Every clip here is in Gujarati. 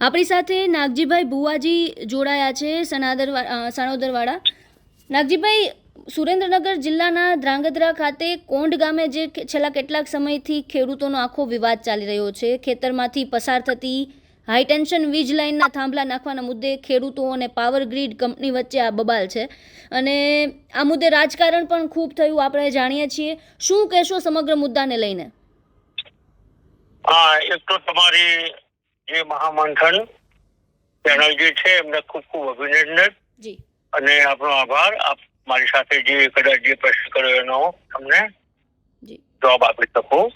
આપણી સાથે નાગજીભાઈ ભુવાજી જોડાયા છે સણોદરવાળા. નાગજીભાઈ, સુરેન્દ્રનગર જિલ્લાના ધ્રાંગધ્રા ખાતે કોંઢ ગામે જે છેલ્લા કેટલાક સમયથી ખેડૂતોનો આખો વિવાદ ચાલી રહ્યો છે, ખેતરમાંથી પસાર થતી હાઈ ટેન્શન વીજ લાઇનના થાંભલા નાખવાના મુદ્દે ખેડૂતો અને પાવર ગ્રીડ કંપની વચ્ચે આ બબાલ છે અને આ મુદ્દે રાજકારણ પણ ખૂબ થયું, આપણે જાણીએ છીએ. શું કહેશો સમગ્ર મુદ્દાને લઈને? હા, એક તો તમારી જે મહામંથન ચેનલ જે છે એમને ખૂબ ખૂબ અભિનંદન જી અને આપનો આભાર. આપ મારી સાથે જે કદાચ જે પ્રશ્ન કર્યો એનો તમને જવાબ આપી શકું.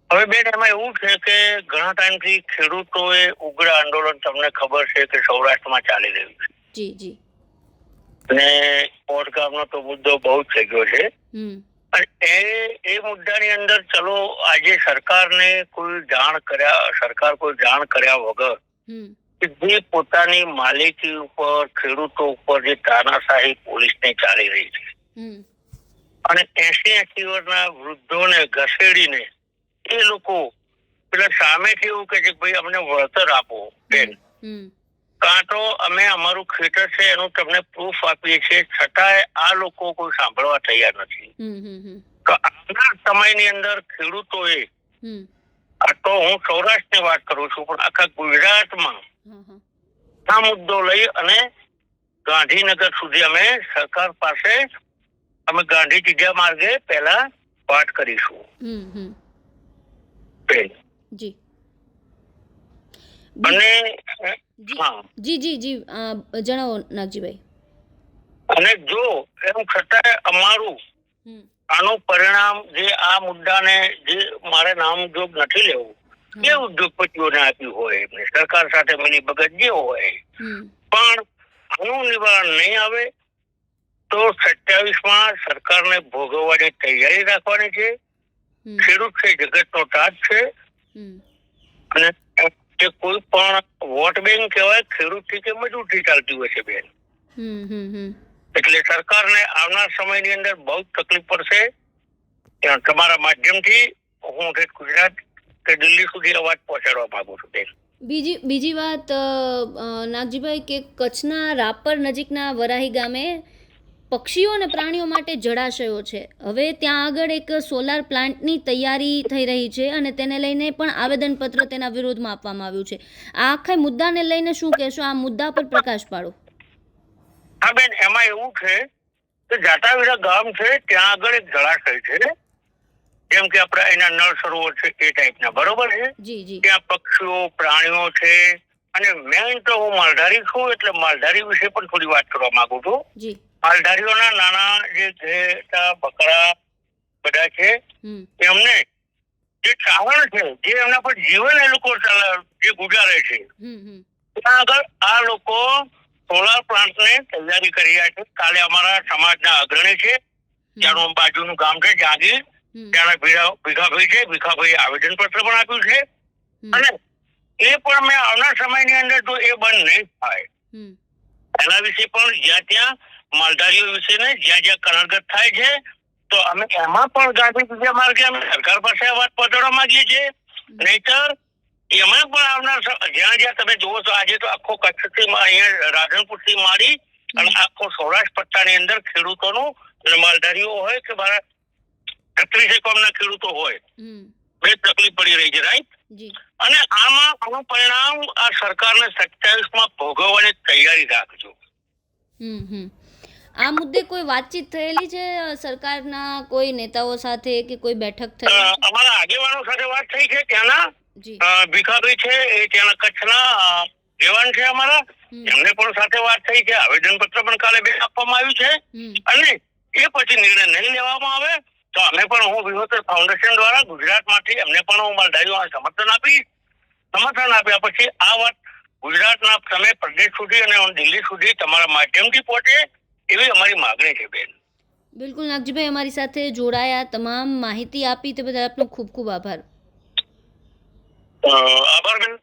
હવે બેન, એમાં એવું છે કે ઘણા ટાઈમથી ખેડૂતોએ ઉગ્ર આંદોલન, તમને ખબર છે કે સૌરાષ્ટ્રમાં ચાલી રહ્યું છે. જી જી. અને કોટ ગામનો તો મુદ્દો બહુ જ થઈ ગયો છે. અને એ મુદ્દાની અંદર ચલો આજે સરકાર કોઈ જાણ કર્યા વગર જે પોતાની માલિકી ઉપર, ખેડૂતો ઉપર જે તાનાશાહી પોલીસને ચાલી રહી છે અને 80 વર્ષના વૃદ્ધોને ઘસેડીને એ લોકો પેલા સામેથી એવું કહે છે કે ભાઈ અમને વળતર આપો બેન, કાં તો અમે અમારું ખેતર છે એનું તમને પ્રૂફ આપીએ છીએ, છતાંય આ લોકો કોઈ સાંભળવા તૈયાર નથી. આજના સમયની અંદર ખેડૂતોએ, આ તો હું સૌરાષ્ટ્રની વાત કરું છું, પણ આખા ગુજરાતમાં આ મુદ્દો લઈ અને ગાંધીનગર સુધી અમે સરકાર પાસે અમે ગાંધી ચીડિયા માર્ગે પહેલા વાત કરીશું. અને જી જી જી જણાવો નાગજીભાઈ. અને જો એમ છતાંય અમારું આનું પરિણામ જે આ મુદ્દાને જે મારે નામજોગ નથી લેવું, એ ઉદ્યોગપતિઓને આપ્યું હોય, એમને સરકાર સાથે મિલી ભગત જે હોય, પણ આનું નિવારણ નહીં આવે તો 27માં સરકારને ભોગવવાની તૈયારી રાખવાની છે. ખેડૂત છે જગતનો તાજ છે અને એ કોઈ પણ વોટ બેંક કહેવાય ખેડૂતથી કે મજૂરથી ચાલતી હોય છે બેન. એટલે સરકારને આવનાર સમયની અંદર બહુ તકલીફ પડશે. તમારા માધ્યમથી હું ગુજરાત કે દિલ્હી સુધી અવાજ પહોંચાડવા માંગુ છું બેન. બીજી વાત નાગજીભાઈ, કે કચ્છના રાપર નજીકના વરાહી ગામે પક્ષીઓ અને પ્રાણીઓ માટે જળાશયો છે. હવે ત્યાં આગળ એક સોલાર પ્લાન્ટની તૈયારી થઈ રહી છે અને તેને લઈને પણ આવેદનપત્ર તેના વિરોધમાં આપવામાં આવ્યું છે. આ આખા મુદ્દાને લઈને શું કહેશો? આ મુદ્દા પર પ્રકાશ પાડો. હા બેન, એમાં એવું છે કે જાટાવીરા ગામ છે, ત્યાં આગળ એક જળાશય છે, જેમ કે આપડા એના નળ સરોવર છે એ ટાઈપના, બરોબર છે. ત્યાં પક્ષીઓ, પ્રાણીઓ છે અને મેન તો હું માલધારી છું એટલે માલધારી વિશે પણ થોડી વાત કરવા માંગુ છું. માલધારીઓના નાના જે ઘેટા, બકરા બધા છે, એમને જે ચાવણ છે, જે એમના પર જીવન એ લોકો જે ગુજારે છે, ત્યાં આગળ આ લોકો સોલાર પ્લાન્ટને તૈયારી કરી રહ્યા છે. કાલે અમારા સમાજના અગ્રણી છે, ત્યાંનું બાજુનું ગામ છે જાગીર, ત્યાંના ભીખાભાઈ છે, ભીખાભાઈ આવેદન પત્ર પણ આપ્યું છે અને એ પણ મેં આવનાર સમયની અંદર તો એ બંધ નહીં થાય એના વિશે પણ જ્યાં ત્યાં માલધારીઓ વિશે ને જ્યાં જ્યાં કનડગત થાય છે તો અમે એમાં પણ ગાંધી ચીડિયા માર્ગે અમે સરકાર પાસે વાત પહોંચાડવા માંગીએ છીએ. નહીતર એમાં પણ આવનાર જ્યાં જ્યાં તમે જુઓ છો, આજે તો આખો કચ્છથી અહીંયા રાધનપુરથી માંડી અને આખો સૌરાષ્ટ્ર પટ્ટાની અંદર ખેડૂતોનું અને માલધારીઓ હોય કે મારા 36 કોમના ખેડૂતો હોય, બે તકલીફ પડી રહી છે, રાઈટ. અને આનું પરિણામ આ સરકારને 27માં ભોગવવાની તૈયારી રાખજો. આ મુદ્દે કોઈ વાતચીત થયેલી છે સરકારના કોઈ નેતાઓ સાથે કે કોઈ બેઠક થઈ? અમારા આગેવાનો સાથે વાત થઈ છે. ત્યાંના ભીખાભાઈ છે, એ ત્યાંના કચ્છના જવાન છે અમારા, એમને પણ સાથે વાત થઈ છે. આવેદન પત્ર પણ કાલે બે આપવામાં આવ્યું છે અને એ પછી નિર્ણય નહીં લેવામાં આવે તો અમે પણ, હું વિહોતર ફાઉન્ડેશન દ્વારા ગુજરાતમાંથી એમને પણ હું માલધારીઓને સમર્થન આપ્યા પછી આ વાત ગુજરાતના તમે પ્રદેશ સુધી અને દિલ્હી સુધી તમારા માધ્યમથી પહોંચે એવી અમારી માગણી છે બેન. બિલકુલ નાગજીભાઈ, અમારી સાથે જોડાયા, તમામ માહિતી આપી તે બદલ આપનો ખૂબ ખૂબ આભાર. આભાર બેન.